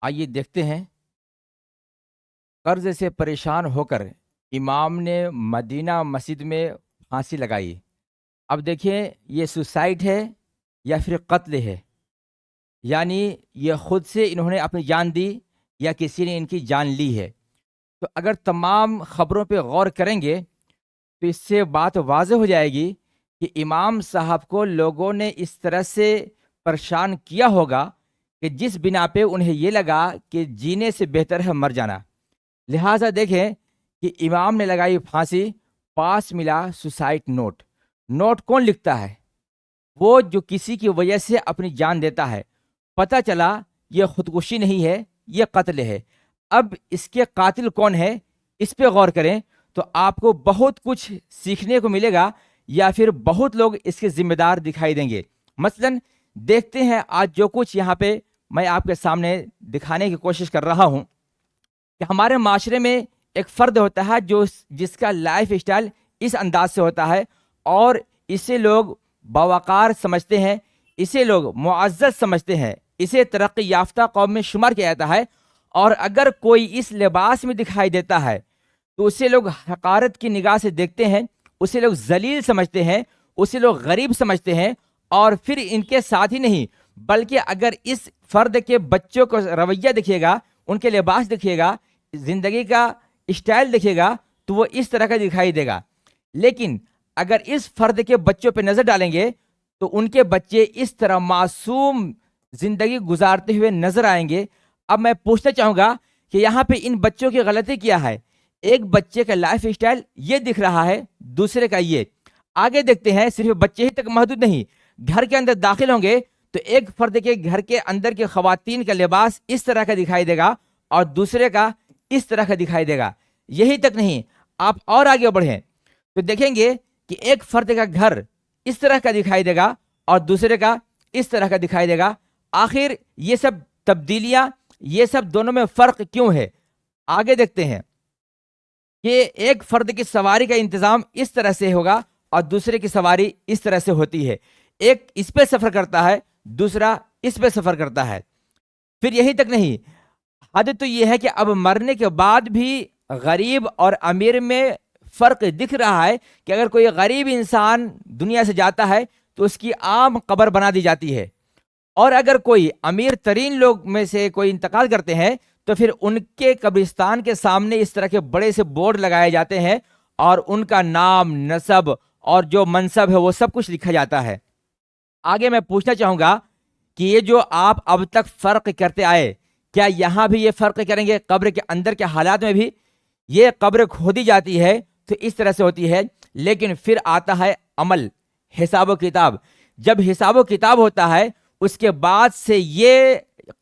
آئیے دیکھتے ہیں، قرض سے پریشان ہو کر امام نے مدینہ مسجد میں پھانسی لگائی۔ اب دیکھیں یہ سوسائڈ ہے یا پھر قتل ہے، یعنی یہ خود سے انہوں نے اپنی جان دی یا کسی نے ان کی جان لی ہے۔ تو اگر تمام خبروں پہ غور کریں گے تو اس سے بات واضح ہو جائے گی کہ امام صاحب کو لوگوں نے اس طرح سے پریشان کیا ہوگا کہ جس بنا پہ انہیں یہ لگا کہ جینے سے بہتر ہے مر جانا۔ لہٰذا دیکھیں کہ امام نے لگائی پھانسی، پاس ملا سوسائڈ نوٹ۔ نوٹ کون لکھتا ہے؟ وہ جو کسی کی وجہ سے اپنی جان دیتا ہے۔ پتہ چلا یہ خودکشی نہیں ہے، یہ قتل ہے۔ اب اس کے قاتل کون ہے، اس پہ غور کریں تو آپ کو بہت کچھ سیکھنے کو ملے گا، یا پھر بہت لوگ اس کے ذمہ دار دکھائی دیں گے۔ مثلاً دیکھتے ہیں آج جو کچھ یہاں پہ میں آپ کے سامنے دکھانے کی کوشش کر رہا ہوں کہ ہمارے معاشرے میں ایک فرد ہوتا ہے جس کا لائف اسٹائل اس انداز سے ہوتا ہے، اور اسے لوگ باوقار سمجھتے ہیں، اسے لوگ معزز سمجھتے ہیں، اسے ترقی یافتہ قوم میں شمار کیا جاتا ہے۔ اور اگر کوئی اس لباس میں دکھائی دیتا ہے تو اسے لوگ حقارت کی نگاہ سے دیکھتے ہیں، اسے لوگ ذلیل سمجھتے ہیں، اسے لوگ غریب سمجھتے ہیں۔ اور پھر ان کے ساتھ ہی نہیں بلکہ اگر اس فرد کے بچوں کو رویہ دکھے گا، ان کے لباس دکھے گا، زندگی کا اسٹائل دکھے گا، تو وہ اس طرح کا دکھائی دے گا۔ لیکن اگر اس فرد کے بچوں پہ نظر ڈالیں گے تو ان کے بچے اس طرح معصوم زندگی گزارتے ہوئے نظر آئیں گے۔ اب میں پوچھنا چاہوں گا کہ یہاں پہ ان بچوں کی غلطی کیا ہے؟ ایک بچے کا لائف اسٹائل یہ دکھ رہا ہے، دوسرے کا یہ۔ آگے دیکھتے ہیں، صرف بچے ہی تک محدود نہیں، گھر کے اندر داخل ہوں گے تو ایک فرد کے گھر کے اندر کے خواتین کا لباس اس طرح کا دکھائی دے گا اور دوسرے کا اس طرح کا دکھائی دے گا۔ یہی تک نہیں، آپ اور آگے بڑھیں تو دیکھیں گے کہ ایک فرد کا گھر اس طرح کا دکھائی دے گا اور دوسرے کا اس طرح کا دکھائی دے گا۔ آخر یہ سب تبدیلیاں، یہ سب دونوں میں فرق کیوں ہے؟ آگے دیکھتے ہیں کہ ایک فرد کی سواری کا انتظام اس طرح سے ہوگا اور دوسرے کی سواری اس طرح سے ہوتی ہے۔ ایک اس پہ سفر کرتا ہے، دوسرا اس پہ سفر کرتا ہے۔ پھر یہی تک نہیں، حد تو یہ ہے کہ اب مرنے کے بعد بھی غریب اور امیر میں فرق دکھ رہا ہے کہ اگر کوئی غریب انسان دنیا سے جاتا ہے تو اس کی عام قبر بنا دی جاتی ہے، اور اگر کوئی امیر ترین لوگ میں سے کوئی انتقال کرتے ہیں تو پھر ان کے قبرستان کے سامنے اس طرح کے بڑے سے بورڈ لگائے جاتے ہیں اور ان کا نام، نسب اور جو منصب ہے وہ سب کچھ لکھا جاتا ہے۔ آگے میں پوچھنا چاہوں گا کہ یہ جو آپ اب تک فرق کرتے آئے، کیا یہاں بھی یہ فرق کریں گے؟ قبر کے اندر کے حالات میں بھی یہ قبر کھودی جاتی ہے تو اس طرح سے ہوتی ہے، لیکن پھر آتا ہے عمل، حساب و کتاب۔ جب حساب و کتاب ہوتا ہے اس کے بعد سے یہ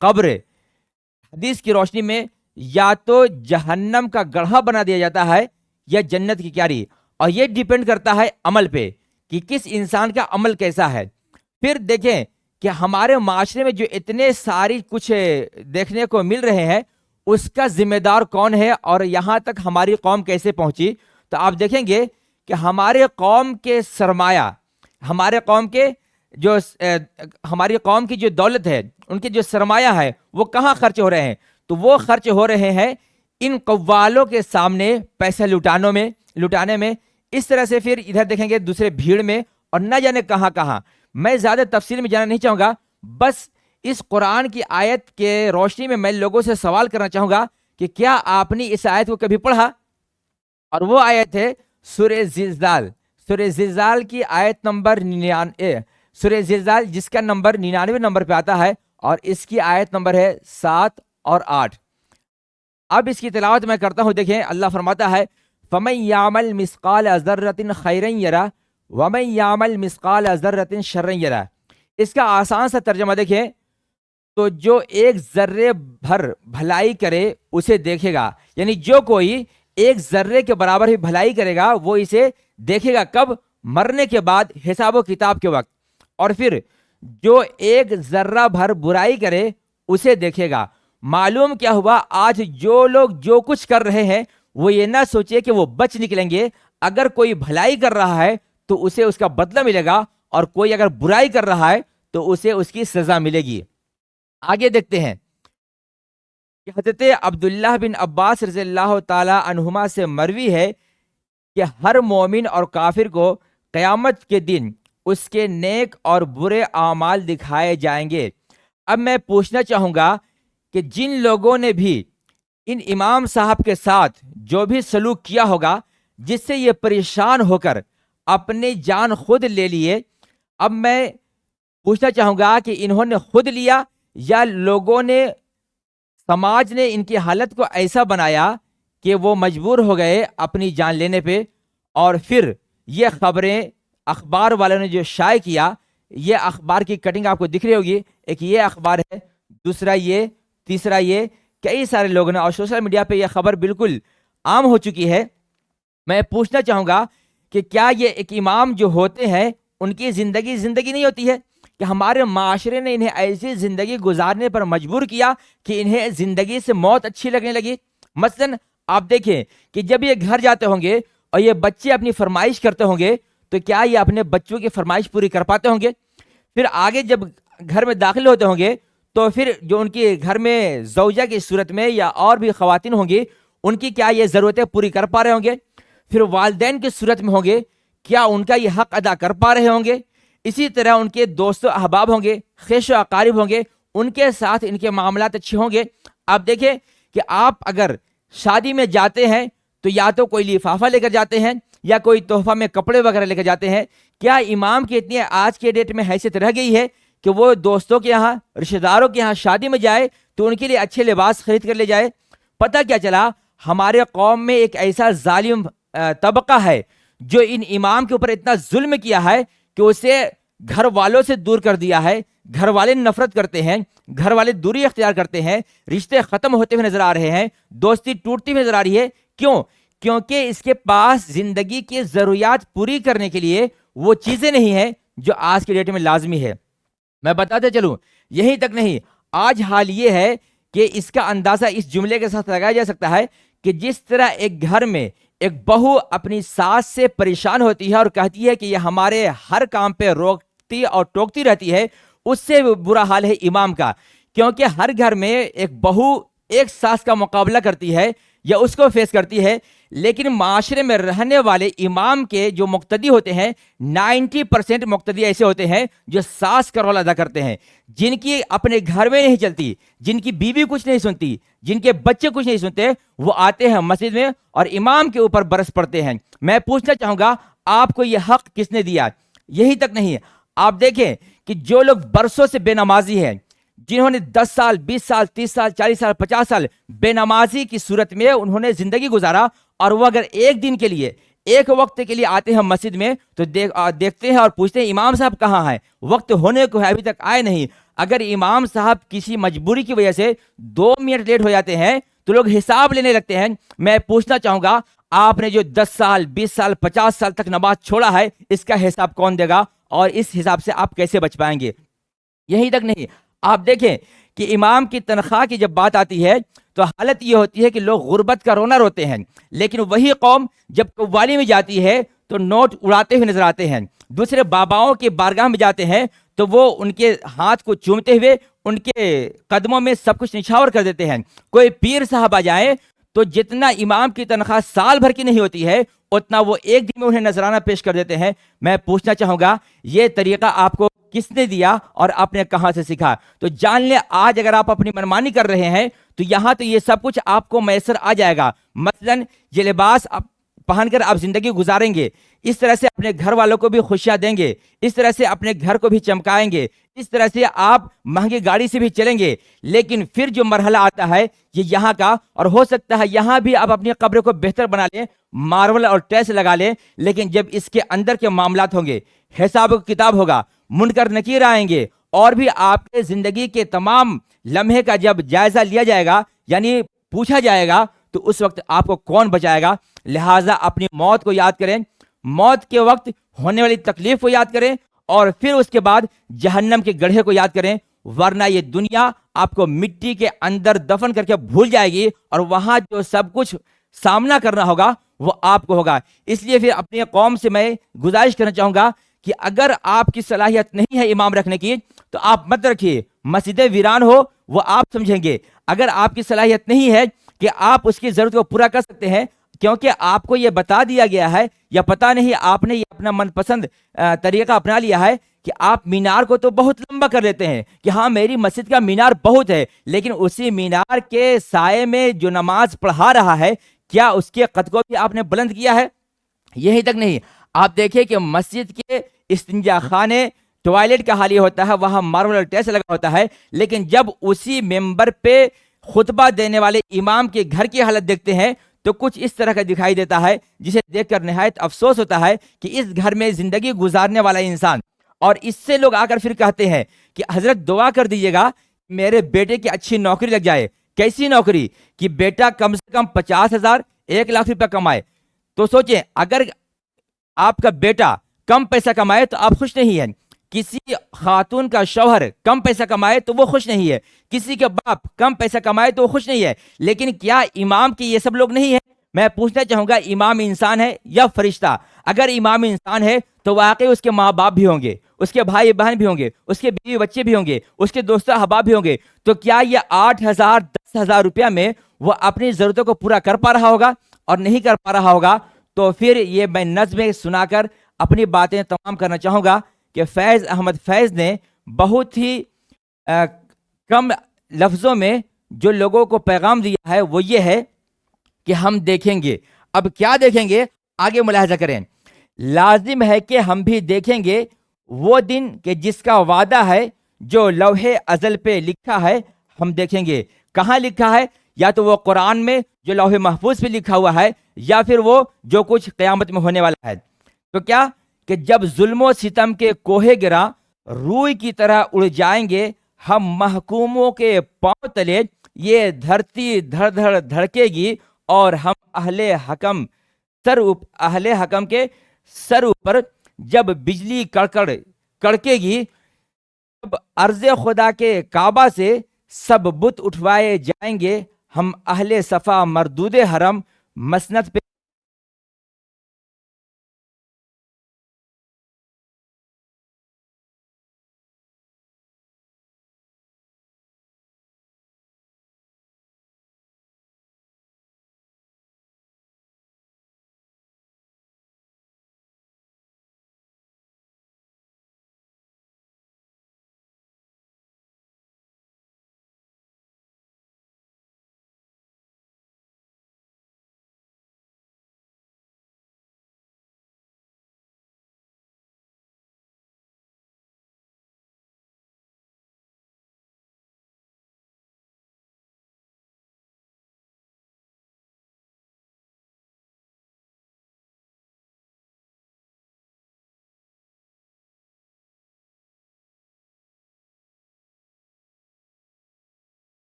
قبر حدیث کی روشنی میں یا تو جہنم کا گڑھا بنا دیا جاتا ہے یا جنت کی کیاری، اور یہ ڈیپینڈ کرتا ہے عمل پہ کہ کس انسان کا عمل کیسا ہے۔ پھر دیکھیں کہ ہمارے معاشرے میں جو اتنے ساری کچھ دیکھنے کو مل رہے ہیں اس کا ذمہ دار کون ہے اور یہاں تک ہماری قوم کیسے پہنچی؟ تو آپ دیکھیں گے کہ ہمارے قوم کے سرمایہ، ہمارے قوم کے جو ہماری قوم کی جو دولت ہے، ان کے جو سرمایہ ہے وہ کہاں خرچ ہو رہے ہیں؟ تو وہ خرچ ہو رہے ہیں ان قوالوں کے سامنے پیسہ لٹانے میں۔ اس طرح سے پھر ادھر دیکھیں گے دوسرے بھیڑ میں، اور نہ جانے کہاں کہاں۔ میں زیادہ تفصیل میں جانا نہیں چاہوں گا، بس اس قرآن کی آیت کے روشنی میں میں لوگوں سے سوال کرنا چاہوں گا کہ کیا آپ نے اس آیت کو کبھی پڑھا؟ اور وہ آیت ہے سورہ زلزال، سورہ زلزال کی آیت نمبر 99، سورہ زلزال جس کا نمبر 99 نمبر پہ آتا ہے، اور اس کی آیت نمبر ہے 7 اور 8۔ اب اس کی تلاوت میں کرتا ہوں، دیکھیں اللہ فرماتا ہے فَمَن يَعْمَلْ مِثْقَالَ ذَرَّةٍ خَيْرًا يَرَهُ وَمَن يَعْمَلْ مِثْقَالَ ذَرَّةٍ شَرًّا يَرَهُ۔ اس کا آسان سا ترجمہ دیکھیں تو جو ایک ذرے بھر بھلائی کرے اسے دیکھے گا، یعنی جو کوئی ایک ذرے کے برابر ہی بھلائی کرے گا وہ اسے دیکھے گا۔ کب؟ مرنے کے بعد، حساب و کتاب کے وقت۔ اور پھر جو ایک ذرہ بھر برائی کرے اسے دیکھے گا۔ معلوم کیا ہوا؟ آج جو لوگ جو کچھ کر رہے ہیں وہ یہ نہ سوچے کہ وہ بچ نکلیں گے۔ اگر کوئی بھلائی کر رہا ہے تو اسے اس کا بدلہ ملے گا، اور کوئی اگر برائی کر رہا ہے تو اسے اس کی سزا ملے گی۔ آگے دیکھتے ہیں کہ حضرت عبداللہ بن عباس رضی اللہ تعالی عنہما سے مروی ہے کہ ہر مومن اور کافر کو قیامت کے دن اس کے نیک اور برے اعمال دکھائے جائیں گے۔ اب میں پوچھنا چاہوں گا کہ جن لوگوں نے بھی ان امام صاحب کے ساتھ جو بھی سلوک کیا ہوگا، جس سے یہ پریشان ہو کر اپنی جان خود لے لیے، اب میں پوچھنا چاہوں گا کہ انہوں نے خود لیا یا لوگوں نے، سماج نے ان کی حالت کو ایسا بنایا کہ وہ مجبور ہو گئے اپنی جان لینے پہ، اور پھر یہ خبریں اخبار والوں نے جو شائع کیا، یہ اخبار کی کٹنگ آپ کو دکھ رہی ہوگی، ایک یہ اخبار ہے، دوسرا یہ، تیسرا یہ، کئی سارے لوگوں نے، اور سوشل میڈیا پہ یہ خبر بالکل عام ہو چکی ہے۔ میں پوچھنا چاہوں گا کہ کیا یہ ایک امام جو ہوتے ہیں ان کی زندگی نہیں ہوتی ہے کہ ہمارے معاشرے نے انہیں ایسی زندگی گزارنے پر مجبور کیا کہ انہیں زندگی سے موت اچھی لگنے لگی؟ مثلاً آپ دیکھیں کہ جب یہ گھر جاتے ہوں گے اور یہ بچے اپنی فرمائش کرتے ہوں گے تو کیا یہ اپنے بچوں کی فرمائش پوری کر پاتے ہوں گے؟ پھر آگے جب گھر میں داخل ہوتے ہوں گے تو پھر جو ان کے گھر میں زوجہ کی صورت میں یا اور بھی خواتین ہوں گی، ان کی کیا یہ ضرورتیں پوری کر پا رہے ہوں گے؟ پھر والدین کی صورت میں ہوں گے، کیا ان کا یہ حق ادا کر پا رہے ہوں گے؟ اسی طرح ان کے دوست و احباب ہوں گے، خیش و اقارب ہوں گے، ان کے ساتھ ان کے معاملات اچھے ہوں گے؟ آپ دیکھیں کہ آپ اگر شادی میں جاتے ہیں تو یا تو کوئی لفافہ لے کر جاتے ہیں یا کوئی تحفہ میں کپڑے وغیرہ لے کر جاتے ہیں۔ کیا امام کی اتنی آج کے ڈیٹ میں حیثیت رہ گئی ہے کہ وہ دوستوں کے یہاں، رشتہ داروں کے یہاں شادی میں جائے تو ان کے لیے اچھے لباس خرید کر لے جائے؟ پتہ کیا چلا، ہمارے قوم میں ایک ایسا ظالم طبقہ ہے جو ان امام کے اوپر اتنا ظلم کیا ہے کہ اسے گھر والوں سے دور کر دیا ہے، گھر والے نفرت کرتے ہیں، گھر والے دوری اختیار کرتے ہیں، رشتے ختم ہوتے ہوئے نظر آ رہے ہیں، دوستی ٹوٹتی ہوئی نظر آ رہی ہے۔ کیوں؟ کیونکہ اس کے پاس زندگی کی ضروریات پوری کرنے کے لیے وہ چیزیں نہیں ہیں جو آج کے ڈیٹ میں لازمی ہے۔ میں بتاتے چلوں، یہیں تک نہیں، آج حال یہ ہے کہ اس کا اندازہ اس جملے کے ساتھ لگایا جا سکتا ہے کہ جس طرح ایک گھر میں ایک بہو اپنی ساس سے پریشان ہوتی ہے اور کہتی ہے کہ یہ ہمارے ہر کام پہ روکتی اور ٹوکتی رہتی ہے، اس سے برا حال ہے امام کا، کیونکہ ہر گھر میں ایک بہو ایک ساس کا مقابلہ کرتی ہے یا اس کو فیس کرتی ہے، لیکن معاشرے میں رہنے والے امام کے جو مقتدی ہوتے ہیں 90% مقتدی ایسے ہوتے ہیں جو ساس کا رول ادا کرتے ہیں، جن کی اپنے گھر میں نہیں چلتی، جن کی بیوی کچھ نہیں سنتی، جن کے بچے کچھ نہیں سنتے، وہ آتے ہیں مسجد میں اور امام کے اوپر برس پڑتے ہیں۔ میں پوچھنا چاہوں گا، آپ کو یہ حق کس نے دیا؟ یہی تک نہیں، آپ دیکھیں کہ جو لوگ برسوں سے بے نمازی ہیں، جنہوں نے 10 سال 20 سال 30 سال 40 سال 50 سال بے نمازی کی صورت میں انہوں نے زندگی گزارا، اور وہ اگر ایک دن کے لیے، ایک وقت کے لیے آتے ہیں مسجد میں تو دیکھتے ہیں اور پوچھتے ہیں امام صاحب کہاں ہیں؟ وقت ہونے کو ہے، ابھی تک آئے نہیں۔ اگر امام صاحب کسی مجبوری کی وجہ سے 2 منٹ لیٹ ہو جاتے ہیں تو لوگ حساب لینے لگتے ہیں۔ میں پوچھنا چاہوں گا، آپ نے جو 10 سال 20 سال 50 سال تک نماز چھوڑا ہے، اس کا حساب کون دے گا، اور اس حساب سے آپ کیسے بچ پائیں گے؟ یہی تک نہیں، آپ دیکھیں کہ امام کی تنخواہ کی جب بات آتی ہے تو حالت یہ ہوتی ہے کہ لوگ غربت کا رونا روتے ہیں، لیکن وہی قوم جب قوالی میں جاتی ہے تو نوٹ اڑاتے ہوئے نظر آتے ہیں۔ دوسرے باباؤں کے بارگاہ میں جاتے ہیں تو وہ ان کے ہاتھ کو چومتے ہوئے ان کے قدموں میں سب کچھ نچھاور کر دیتے ہیں۔ کوئی پیر صاحب آ جائیں تو جتنا امام کی تنخواہ سال بھر کی نہیں ہوتی ہے، اتنا وہ ایک دن میں انہیں نذرانہ پیش کر دیتے ہیں۔ میں پوچھنا چاہوں گا، یہ طریقہ آپ کو کس نے دیا اور آپ نے کہاں سے سیکھا؟ تو جان لیں، آج اگر آپ اپنی منمانی کر رہے ہیں تو یہاں تو یہ سب کچھ آپ کو میسر آ جائے گا۔ مثلاً یہ لباس پہن کر آپ زندگی گزاریں گے، اس طرح سے اپنے گھر والوں کو بھی خوشیاں دیں گے، اس طرح سے اپنے گھر کو بھی چمکائیں گے، اس طرح سے آپ مہنگی گاڑی سے بھی چلیں گے، لیکن پھر جو مرحلہ آتا ہے یہ یہاں کا، اور ہو سکتا ہے یہاں بھی آپ اپنی قبر کو بہتر بنا لیں، ماربل اور ٹیلس لگا لیں، لیکن جب اس کے اندر کے معاملات ہوں گے، حساب و کتاب ہوگا، منکر نکیر آئیں گے، اور بھی آپ کے زندگی کے تمام لمحے کا جب جائزہ لیا جائے گا، یعنی پوچھا جائے گا، تو اس وقت آپ کو کون بچائے گا؟ لہٰذا اپنی موت کو یاد کریں، موت کے وقت ہونے والی تکلیف کو یاد کریں، اور پھر اس کے بعد جہنم کے گڑھے کو یاد کریں، ورنہ یہ دنیا آپ کو مٹی کے اندر دفن کر کے بھول جائے گی، اور وہاں جو سب کچھ سامنا کرنا ہوگا وہ آپ کو ہوگا۔ اس لیے پھر اپنی قوم سے میں گزارش کرنا چاہوں گا کہ اگر آپ کی صلاحیت نہیں ہے امام رکھنے کی تو آپ مت رکھیے، مسجدیں ویران ہو وہ آپ سمجھیں گے. اگر آپ کی صلاحیت نہیں ہے کہ آپ اس کی ضرورت کو پورا کر سکتے ہیں، کیونکہ آپ کو یہ بتا دیا گیا ہے یا پتہ نہیں آپ نے یہ اپنا من پسند طریقہ اپنا لیا ہے کہ آپ مینار کو تو بہت لمبا کر لیتے ہیں کہ ہاں میری مسجد کا مینار بہت ہے، لیکن اسی مینار کے سائے میں جو نماز پڑھا رہا ہے کیا اس کے قد کو بھی آپ نے بلند کیا ہے؟ یہی تک نہیں، آپ دیکھیں کہ مسجد کے استنجا خانے ٹوائلٹ کا حال یہ ہوتا ہے، وہاں ماربل ٹیسٹ لگا ہوتا ہے، لیکن جب اسی ممبر پہ خطبہ دینے والے امام کے گھر کی حالت دیکھتے ہیں تو کچھ اس طرح کا دکھائی دیتا ہے جسے دیکھ کر نہایت افسوس ہوتا ہے کہ اس گھر میں زندگی گزارنے والا انسان، اور اس سے لوگ آ کر پھر کہتے ہیں کہ حضرت دعا کر دیجیے گا میرے بیٹے کی اچھی نوکری لگ جائے. کیسی نوکری؟ کہ بیٹا کم سے کم 50,000 1,00,000 روپے کمائے. تو سوچیں اگر آپ کا بیٹا کم پیسہ کمائے تو آپ خوش نہیں ہیں، کسی خاتون کا شوہر کم پیسہ کمائے تو وہ خوش نہیں ہے، کسی کے باپ کم پیسہ کمائے تو وہ خوش نہیں ہے، لیکن کیا امام کی یہ سب لوگ نہیں ہیں؟ میں پوچھنا چاہوں گا امام انسان ہے یا فرشتہ؟ اگر امام انسان ہے تو واقعی اس کے ماں باپ بھی ہوں گے، اس کے بھائی بہن بھی ہوں گے، اس کے بیوی بچے بھی ہوں گے، اس کے دوست احباب بھی ہوں گے. تو کیا یہ 8,000 10,000 روپیہ میں وہ اپنی ضرورتوں کو پورا کر پا رہا ہوگا؟ اور نہیں کر پا رہا ہوگا تو پھر یہ میں نظمیں سنا کر اپنی باتیں تمام کرنا چاہوں گا کہ فیض احمد فیض نے بہت ہی کم لفظوں میں جو لوگوں کو پیغام دیا ہے وہ یہ ہے کہ ہم دیکھیں گے. اب کیا دیکھیں گے؟ آگے ملاحظہ کریں. لازم ہے کہ ہم بھی دیکھیں گے وہ دن کہ جس کا وعدہ ہے جو لوح ازل پہ لکھا ہے ہم دیکھیں گے. کہاں لکھا ہے؟ یا تو وہ قرآن میں جو لوح محفوظ پہ لکھا ہوا ہے یا پھر وہ جو کچھ قیامت میں ہونے والا ہے. تو کیا کہ جب ظلم و ستم کے کوہ گراں روئی کی طرح اڑ جائیں گے ہم محکوموں کے پاؤں تلے، یہ دھرتی دھڑ دھڑ دھڑکے گی اور ہم اہل حکم کے سر اوپر جب بجلی کڑکے گی، جب عرض خدا کے کعبہ سے سب بت اٹھوائے جائیں گے ہم اہل صفا مردود حرم مسند پہ